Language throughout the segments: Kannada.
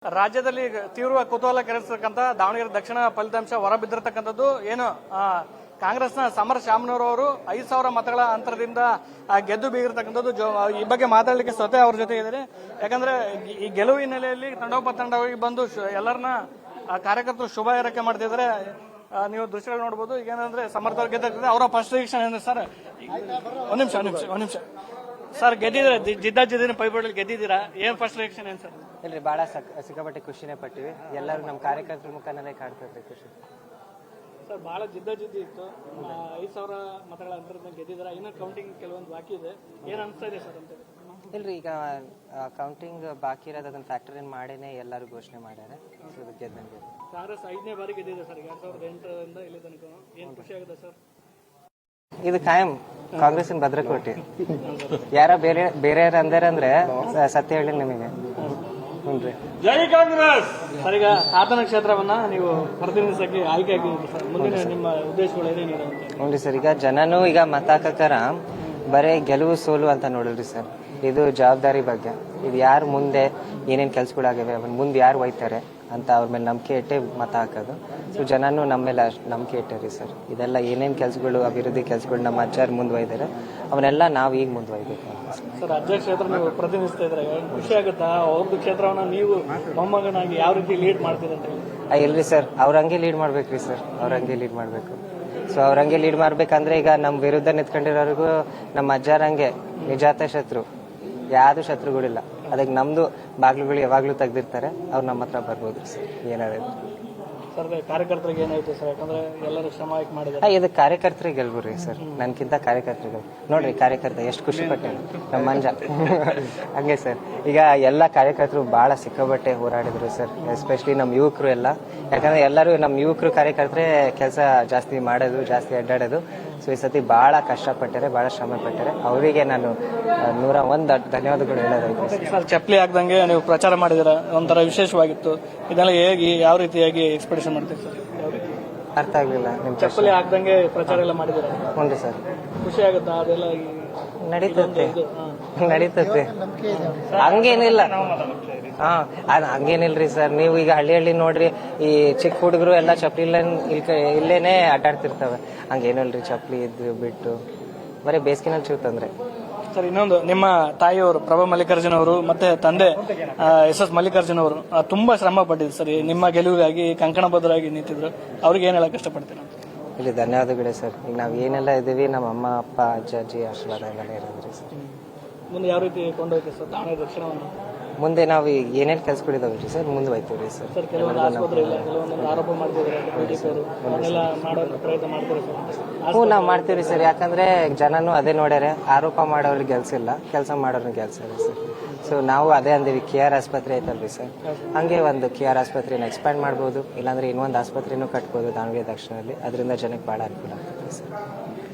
ರಾಜ್ಯದಲ್ಲಿ ತೀವ್ರ ಕುತೂಹಲ ಕೆರಳಿಸತಕ್ಕಂತ ದಾವಣಗೆರೆ ದಕ್ಷಿಣ ಫಲಿತಾಂಶ ಹೊರಬಿದ್ದಿರತಕ್ಕಂಥದ್ದು ಏನು ಕಾಂಗ್ರೆಸ್ನ ಸಮರ ಶಾಮನೂರ್ ಅವರು 5,000 ಮತಗಳ ಅಂತರದಿಂದ ಗೆದ್ದು ಬೀಗಿರ್ತಕ್ಕಂಥದ್ದು. ಈ ಬಗ್ಗೆ ಮಾತಾಡಲಿಕ್ಕೆ ಸ್ವತಃ ಅವ್ರ ಜೊತೆ ಇದ್ದಾರೆ. ಯಾಕಂದ್ರೆ ಈ ಗೆಲುವು ಹಿನ್ನೆಲೆಯಲ್ಲಿ ತಂಡೋಪತಂಡವಾಗಿ ಬಂದು ಎಲ್ಲರನ್ನ ಕಾರ್ಯಕರ್ತರು ಶುಭ ಹಾರೈಕೆ ಮಾಡ್ತಿದ್ದಾರೆ. ನೀವು ದೃಶ್ಯಗಳು ನೋಡಬಹುದು. ಈಗ ಏನಂದ್ರೆ ಸಮರ್ಥವ್ರು ಗೆದ್ದಿರ್ತದೆ. ಅವರ ಫಸ್ಟ್ ರಿಯಾಕ್ಷನ್ ಏನಂದ್ರೆ ಸರ್ ಒಂದ್ ನಿಮಿಷ ಸರ್ ಗೆದ್ದಿದ್ರೆ ಜಿದ್ದಿನ ಪೈಪೋಟಲ್ಲಿ ಗೆದ್ದಿದ್ದೀರಾ, ಏನ್ ಫಸ್ಟ್ ರಿಯಾಕ್ಷನ್ ಏನ್ ಸರ್? ಇಲ್ರಿ, ಬಹಳ ಸಿಕ್ಕಾಪಟ್ಟೆ ಖುಷಿನೇ ಪಟ್ಟಿವಿ. ಎಲ್ಲರೂ ನಮ್ಮ ಕಾರ್ಯಕರ್ತರ ಮುಖಾನೇ ಕಾಣ್ತೈತ್ರಿ ಖುಷಿ. ಸರ್ ಬಹಳ ಜಿದ್ದಿ ಇತ್ತು. 5,000 ಮತಗಳ ಅಂತರದಿಂದ ಗೆದ್ದಿದ್ದೀರಾ. ಇನ್ನೂ ಕೌಂಟಿಂಗ್ ಕೆಲವೊಂದು ಬಾಕಿ ಇದೆ. ಏನ್ ಅನ್ಸ್ತಾ ಇದೆ ಸರ್ ಅಂತ? ಇಲ್ರಿ, ಈಗ ಕೌಂಟಿಂಗ್ ಬಾಕಿ ಇರೋದು ಅದನ್ನ ಫ್ಯಾಕ್ಟರ್ ಇನ್ ಮಾಡೇನೆ ಎಲ್ಲರೂ ಘೋಷಣೆ ಮಾಡ್ಯಾರ. ಗೆದ್ದಂಗೆ ಕಾಂಗ್ರೆಸ್ 5ನೇ ಬಾರಿ ಗೆದ್ದಿದೆ ಸರ್ 2008ರಿಂದ ಇಲ್ಲಿ ತನಕ. ಏನ್ ಖುಷಿ ಆಗುತ್ತೆ ಸರ್? ಇದು ಕಾಯಂ ಕಾಂಗ್ರೆಸ್ಸಿನ ಭದ್ರಕೋಟೆ. ಯಾರ ಬೇರೆ ಅಂದ್ರೆ ಸತ್ಯ ಹೇಳಿ ನಿಮಗೆ. ಹುನ್ರಿ, ಜೈ ಕಾಂಗ್ರೆಸ್. ಸರ್, ಈಗ ಹಾಸನ ಕ್ಷೇತ್ರವನ್ನ ನೀವು ಪ್ರತಿನಿಧಿಸಕ್ಕೆ ಆಯ್ಕೆ ಆಗಿದ್ದೀರಿ ಸರ್. ಮುಂದಿನ ನಿಮ್ಮ ಉದ್ದೇಶಗಳು ಏನೇನಿದೆ? ಹುನ್ರಿ ಸರ್, ಈಗ ಜನನು ಈಗ ಮತ ಹಾಕಕಾರ ಬರೇ ಗೆಲುವು ಸೋಲು ಅಂತ ನೋಡಿಲ್ರಿ ಸರ್. ಇದು ಜವಾಬ್ದಾರಿ ಬಗ್ಗೆ. ಇದು ಯಾರು ಮುಂದೆ ಏನೇನ್ ಕೆಲ್ಸಗಳಾಗಿವೆ, ಅವನ್ ಮುಂದೆ ಯಾರು ಒಯ್ತಾರೆ ಅಂತ ಅವ್ರ ಮೇಲೆ ನಂಬಿಕೆ ಇಟ್ಟೆ ಮತ ಹಾಕೋದು. ಸೊ ಜನನು ನಮ್ಮ ಮೇಲೆ ನಂಬಿಕೆ ಇಟ್ಟರಿ ಸರ್. ಇದೆಲ್ಲ ಏನೇನ್ ಕೆಲ್ಸಗಳು, ಅಭಿವೃದ್ಧಿ ಕೆಲ್ಸಗಳು ನಮ್ಮ ಅಜ್ಜಾರು ಮುಂದುವೈದಾರೆ, ಅವನ್ನೆಲ್ಲ ನಾವು ಈಗ ಮುಂದುವೈಬೇಕು. ಸರ್, ಅಜ್ಜ ಕ್ಷೇತ್ರ ನೀವು ಪ್ರತಿನಿಧಿಸ್ತಾ ಇದ್ರೆ ಖುಷಿ ಆಗುತ್ತಾ? ಅವ್ರದ್ದು ಕ್ಷೇತ್ರವನ್ನ ನೀವು ಮೊಮ್ಮಗನಾಗಿ ಯಾವ ರೀತಿ ಲೀಡ್ ಮಾಡ್ತೀರಂತ? ಇಲ್ರಿ ಸರ್, ಅವ್ರಂಗೆ ಲೀಡ್ ಮಾಡ್ಬೇಕ್ರಿ ಸರ್. ಅವ್ರಂಗೆ ಲೀಡ್ ಮಾಡ್ಬೇಕು. ಸೊ ಅವ್ರಂಗೆ ಲೀಡ್ ಮಾಡ್ಬೇಕಂದ್ರೆ ಈಗ ನಮ್ಮ ವಿರುದ್ಧ ನಿಂತ್ಕೊಂಡಿರೋರಿಗೂ ನಮ್ಮ ಅಜ್ಜಾರಂಗೆ ನಿಜಾತ ಶತ್ರು, ಯಾವ್ದು ಶತ್ರುಗಳಿಲ್ಲ. ಅದಕ್ಕೆ ನಮ್ದು ಬಾಗ್ಲುಗಳು ಯಾವಾಗ್ಲೂ ತೆಗ್ದಿರ್ತಾರೆ. ಅವ್ರು ನಮ್ಮ ಹತ್ರ ಬರ್ಬೋದು ಸರ್. ಏನಾದ್ರು ಸರ್, ಕಾರ್ಯಕರ್ತರಿಗೆ ಏನಾಯ್ತು ಸರ್? ಯಾಕಂದ್ರೆ ಎಲ್ಲರೂ ಶ್ರಮ ಮಾಡಿದ್ದಾರೆ. ಇದು ಕಾರ್ಯಕರ್ತರಿಗೆ ಗೆಲ್ಬ್ರಿ ಸರ್. ನನ್ಕಿಂತ ಕಾರ್ಯಕರ್ತರಿಗೆ ನೋಡ್ರಿ, ಕಾರ್ಯಕರ್ತ ಎಷ್ಟು ಖುಷಿ ಪಟ್ಟೆ ನಮ್ಮ ಮಂಜ. ಹಂಗೆ ಸರ್, ಈಗ ಎಲ್ಲ ಕಾರ್ಯಕರ್ತರು ಬಹಳ ಸಿಕ್ಕಾಪಟ್ಟೆ ಹೋರಾಡಿದ್ರು ಸರ್. ಎಸ್ಪೆಷಲಿ ನಮ್ಮ ಯುವಕರು ಎಲ್ಲ. ಯಾಕಂದ್ರೆ ಎಲ್ಲರೂ ನಮ್ಮ ಯುವಕರು ಕಾರ್ಯಕರ್ತರೆ ಕೆಲಸ ಜಾಸ್ತಿ ಮಾಡೋದು, ಜಾಸ್ತಿ ಅಡ್ಡಾಡೋದು. ಸೊ ಈ ಸತಿ ಬಹಳ ಕಷ್ಟಪಟ್ಟರೆ, ಬಹಳ ಶ್ರಮ ಪಟ್ಟರೆ. ಅವರಿಗೆ ನಾನು 101 ಧನ್ಯವಾದಗಳು ಹೇಳೋದೈತೆ ಸರ್. ಚಪ್ಪಲಿ ಹಾಕ್ದಂಗೆ ನೀವು ಪ್ರಚಾರ ಮಾಡಿದಿರ, ಒಂಥರ ವಿಶೇಷವಾಗಿತ್ತು. ಇದೆಲ್ಲ ಹೇಗೆ, ಯಾವ ರೀತಿಯಾಗಿ ಎಕ್ಸ್ಪೆಕ್ಟೇಷನ್ ಮಾಡ್ತೀವಿ ಸರ್? ಅರ್ಥ ಆಗ್ಲಿಲ್ಲ. ನಿಮ್ ಚಪ್ಪಲಿ ಹಾಕ್ದಂಗೆ ಪ್ರಚಾರ ಎಲ್ಲ ಮಾಡಿದಿರ? ಹ್ಞೂ ಸರ್. ಖುಷಿ ಆಗುತ್ತಾ? ಅದೆಲ್ಲ ನಡೀತೈತೆ. ಹಂಗೇನಿಲ್ಲ. ಹಂಗೇನಿಲ್ರಿ ಸರ್. ನೀವು ಈಗ ಹಳ್ಳಿ ನೋಡ್ರಿ, ಈ ಚಿಕ್ಕ ಹುಡುಗರು ಎಲ್ಲ ಚಪ್ಪಲಿ ಇಲ್ಲೇನೆ ಅಡ್ಡಾಡ್ತಿರ್ತವೆ. ಹಂಗೇನಿಲ್ರಿ, ಚಪ್ಪಲಿ ಇದ್ದು ಬಿಟ್ಟು ಬರೀ ಬೇಸಿಗೆನಲ್ಲಿ ಚೂತಂದ್ರೆ. ಸರ್, ಇನ್ನೊಂದು, ನಿಮ್ಮ ತಾಯಿಯವರು ಪ್ರಭಾ ಮಲ್ಲಿಕಾರ್ಜುನ್ ಅವರು ಮತ್ತೆ ತಂದೆ SS ಮಲ್ಲಿಕಾರ್ಜುನ್ ಅವರು ತುಂಬಾ ಶ್ರಮ ಪಟ್ಟಿದ್ರು ಸರ್. ನಿಮ್ಮ ಗೆಲುವಿಗಾಗಿ ಕಂಕಣಬದ್ಧರಾಗಿ ನಿಂತಿದ್ರು. ಅವ್ರಿಗೆ ಏನ್ ಹೇಳಕ್ ಇಷ್ಟಪಡ್ತೀರಾ? ಇಲ್ಲಿ ಧನ್ಯವಾದಗಳೇ ಸರ್. ಈಗ ನಾವ್ ಏನೆಲ್ಲ ಇದೀವಿ, ನಮ್ಮ ಅಮ್ಮ ಅಪ್ಪ ಅಜ್ಜಿ ಆಶೀರ್ವಾದ ಎಲ್ಲ ಇರೋದ್ರಿ ಸರ್. ಮುಂದೆ ಯಾವ ರೀತಿ ಕೊಂಡೋಯ್ತು ಸರ್ ದಾವಣಗೆರೆ ದಕ್ಷಿಣವನ್ನು? ಮುಂದೆ ನಾವು ಏನೇನು ಕೆಲ್ಸಗಳಿದಾವ್ರಿ ಸರ್, ಮುಂದೆ ಹೋಯ್ತೀವಿ ಸರ್. ಸರ್, ಕೆಲವೊಂದು ಆಸ್ಪತ್ರೆ ಇಲ್ಲ, ಕೆಲವೊಂದು ಆರೋಪ ಮಾಡ್ತಿದ್ದಾರೆ, ಮಾಡೋ ಪ್ರಯತ್ನ ಮಾಡ್ತಾರೆ ಸರ್. ಹ್ಞೂ, ನಾವು ಮಾಡ್ತೀವಿ ಸರ್. ಯಾಕಂದ್ರೆ ಜನನು ಅದೇ ನೋಡ್ಯಾರೆ, ಆರೋಪ ಮಾಡೋರಿಗೆ ಗೆಲ್ಸಿಲ್ಲ, ಕೆಲಸ ಮಾಡೋರ್ನ ಗೆಲ್ಸಿಲ್ಲ ಸರ್. ಸೊ ನಾವು ಅದೇ ಅಂದಿವಿ, KR ಆಸ್ಪತ್ರೆ ಐತಲ್ರಿ ಸರ್, ಹಂಗೆ ಒಂದು KR ಆಸ್ಪತ್ರೆನ ಎಕ್ಸ್ಪ್ಯಾಂಡ್ ಮಾಡ್ಬೋದು, ಇಲ್ಲಾಂದ್ರೆ ಇನ್ನೊಂದು ಆಸ್ಪತ್ರೆನೂ ಕಟ್ಬೋದು ದಾವಣಗೆರೆ ದಕ್ಷಿಣದಲ್ಲಿ. ಅದರಿಂದ ಜನಕ್ಕೆ ಬಹಳ ಅನುಕೂಲ ಆಗ್ತದೆ ಸರ್.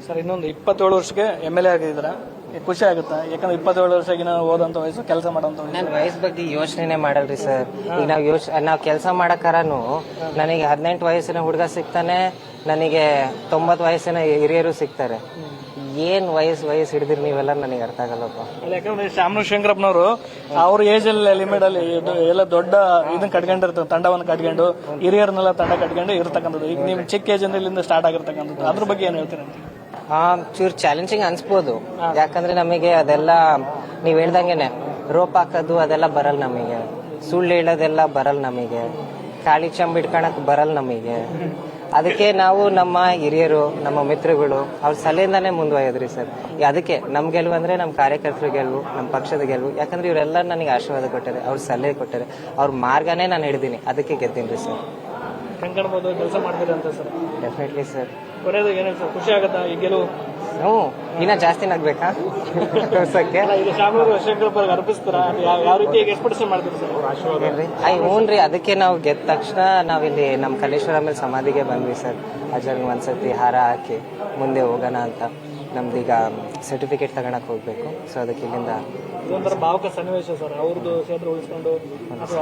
ಸರ್, ಇನ್ನೊಂದು 27 ವರ್ಷಕ್ಕೆ MLA ಆಗಿದ್ದೀರಾ, ಖುಷಿ ಆಗುತ್ತಾ? ಯಾಕಂದ್ರೆ 27 ವರ್ಷಕ್ಕೆ ಓದಂತ ವಯಸ್ಸು, ಕೆಲಸ ಮಾಡೋಂತ ವಯಸ್ಸು. ನಾನು ವಯಸ್ಸು ಬಗ್ಗೆ ಯೋಚನೆ ಮಾಡಲ್ರಿ ಸರ್. ಈಗ ನಾವು ಕೆಲಸ ಮಾಡಕ್ಕಾರನು ನನಗೆ 18 ವಯಸ್ಸಿನ ಹುಡುಗ ಸಿಗ್ತಾನೆ, ನನಗೆ 90 ವಯಸ್ಸಿನ ಹಿರಿಯರು ಸಿಗ್ತಾರೆ. ಏನ್ ವಯಸ್ಸು ಹಿಡಿದಿರಿ ನೀವೆಲ್ಲ, ನನಗೆ ಅರ್ಥ ಆಗಲ್ಲಪ್ಪ. ಯಾಕಂದ್ರೆ ಶಾಮನೂರ್ ಶಂಕರಪ್ಪನವರು ಅವ್ರ ಏಜ್ ಅಲ್ಲಿ ಲಿಮಿಟ್ ಅಲ್ಲಿ ಎಲ್ಲ ದೊಡ್ಡ ಇದನ್ನ ಕಟ್ಕೊಂಡಿರ್ತಾರೆ, ತಂಡವನ್ನು ಕಟ್ಕೊಂಡು, ಹಿರಿಯರನ್ನೆಲ್ಲ ತಂಡ ಕಟ್ಕೊಂಡು ಇರ್ತಕ್ಕಂಥದ್ದು. ಈಗ ನಿಮ್ ಚಿಕ್ಕ ಏಜ್ ಇಲ್ಲಿಂದ ಸ್ಟಾರ್ಟ್ ಆಗಿರ್ತಕ್ಕಂಥದ್ದು, ಅದ್ರ ಬಗ್ಗೆ ಏನ್ ಹೇಳ್ತೀರ? ಚೂರ್ ಚಾಲೆಂಜಿಂಗ್ ಅನ್ಸ್ಬೋದು. ಯಾಕಂದ್ರೆ ನಮಗೆ ಅದೆಲ್ಲ ನೀವ್ ಹೇಳ್ದಂಗೆನೆ ರೋಪ್ ಹಾಕೋದು ಅದೆಲ್ಲ ಬರಲ್ಲ ನಮಗೆ, ಸುಳ್ಳು ಹೇಳೋದೆಲ್ಲ ಬರಲ್ಲ ನಮಗೆ, ಖಾಲಿ ಚಂಬ್ ಇಟ್ಕೊಳಕ್ ಬರಲ್ಲ ನಮಗೆ. ಅದಕ್ಕೆ ನಾವು ನಮ್ಮ ಹಿರಿಯರು, ನಮ್ಮ ಮಿತ್ರಗಳು ಅವ್ರ ಸಲಹೆಯಿಂದಾನೇ ಮುಂದುವರೆದ್ರಿ ಸರ್. ಅದಕ್ಕೆ ನಮ್ ಗೆಲುವು ಅಂದ್ರೆ ನಮ್ಮ ಕಾರ್ಯಕರ್ತರ ಗೆಲುವು, ನಮ್ಮ ಪಕ್ಷದ ಗೆಲುವು. ಯಾಕಂದ್ರೆ ಇವರೆಲ್ಲ ನನಗೆ ಆಶೀರ್ವಾದ ಕೊಟ್ಟಾರೆ, ಅವ್ರ ಸಲಹೆ ಕೊಟ್ಟಾರೆ, ಅವ್ರ ಮಾರ್ಗನೇ ನಾನು ಹಿಡಿದೀನಿ, ಅದಕ್ಕೆ ಗೆದ್ದೀನಿ ಸರ್. ಕಂಕಣಬಹುದು ಕೆಲಸ ಮಾಡ್ತೀರಿ ಅಂತ ಸರ್? Definitely sir. ಕೊನೆಯದು ಏನ ಸರ್, ಖುಷಿ ಆಗುತ್ತಾ ಈ ಗೆಲುವು? ಹ್ಞೂ, ಇನ್ನ ಜಾಸ್ತಿ ನಗ್ಬೇಕಾ? ಇದು ಶಾಮನೂರು ಶಂಕರಪ್ಪ ಅರ್ಪಿಸ್ತಾರ, ಯಾವ ರೀತಿಯಾಗಿ ಎಕ್ಸ್ಪೆಕ್ಟೇಷನ್ ಮಾಡ್ತೀರಿ ಸರ್? ಹ್ಞೂನ್ರಿ, ಅದಕ್ಕೆ ನಾವು ಗೆದ್ದ ತಕ್ಷಣ ನಾವಿಲ್ಲಿ ನಮ್ಮ ಕಲೇಶ್ವರ ಮೇಲೆ ಸಮಾಧಿಗೆ ಬಂದ್ವಿ ಸರ್. ಅಜ್ಜರ್ಗೆ ಒಂದ್ಸತಿ ಹಾರ ಹಾಕಿ ಮುಂದೆ ಹೋಗೋಣ ಅಂತ. ನಮ್ದೀಗ ಸರ್ಟಿಫಿಕೇಟ್ ತಗೊಳಕ್ ಹೋಗ್ಬೇಕು. ಸೊ ಅದಕ್ಕೆ ಇಲ್ಲಿಂದ ಇದೊಂಥರ ಭಾವುಕ ಸನ್ನಿವೇಶ ಸರ್. ಅವ್ರದ್ದು ಕ್ಷೇತ್ರ ಉಳಿಸ್ಕೊಂಡು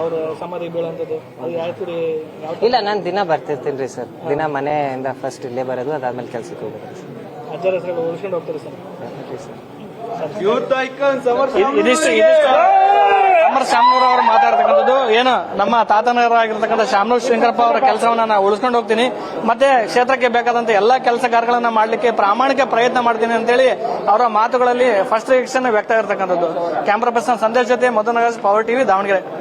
ಅವ್ರ ಸಮಾಧಿ ಬೀಳಂತದ್ದು ಅದು ಯಾವ್ದು? ಇಲ್ಲ, ನಾನು ದಿನ ಬರ್ತಿರ್ತೀನಿ ಸರ್. ದಿನ ಮನೆಯಿಂದ ಫಸ್ಟ್ ಇಲ್ಲೇ ಬರೋದು, ಅದಾದ್ಮೇಲೆ ಕೆಲ್ಸಕ್ಕೆ ಹೋಗೋದು ಸರ್. ಅಜ್ಜರ ಹೆಸರು ಉಳಿಸ್ಕೊಂಡು ಹೋಗ್ತಾರೆ ಸರ್. ಸರ್, ಇದಿಷ್ಟು ಸಮರ್ ಶಾಮನೂರ್ ಅವರು ಮಾತಾಡ್ತಕ್ಕಂಥದ್ದು ಏನು ನಮ್ಮ ತಾತನವರಾಗಿರ್ತಕ್ಕಂಥ ಶಾಮನೂರ್ ಶಂಕರಪ್ಪ ಅವರ ಕೆಲಸವನ್ನ ನಾನು ಉಳಿಸ್ಕೊಂಡು ಹೋಗ್ತೀನಿ, ಮತ್ತೆ ಕ್ಷೇತ್ರಕ್ಕೆ ಬೇಕಾದಂತ ಎಲ್ಲಾ ಕೆಲಸ ಕಾರ್ಯಗಳನ್ನ ಮಾಡ್ಲಿಕ್ಕೆ ಪ್ರಾಮಾಣಿಕ ಪ್ರಯತ್ನ ಮಾಡ್ತೀನಿ ಅಂತೇಳಿ ಅವರ ಮಾತುಗಳಲ್ಲಿ ಫಸ್ಟ್ ರಿಯಾಕ್ಷನ್ ವ್ಯಕ್ತ ಆಗಿರ್ತಕ್ಕಂಥದ್ದು. ಕ್ಯಾಮ್ರಾ ಪರ್ಸನ್ ಸಂದೇಶ್ ಜೊತೆ ಮಧು ನಗರ್, ಪವರ್ ಟಿವಿ, ದಾವಣಗೆರೆ.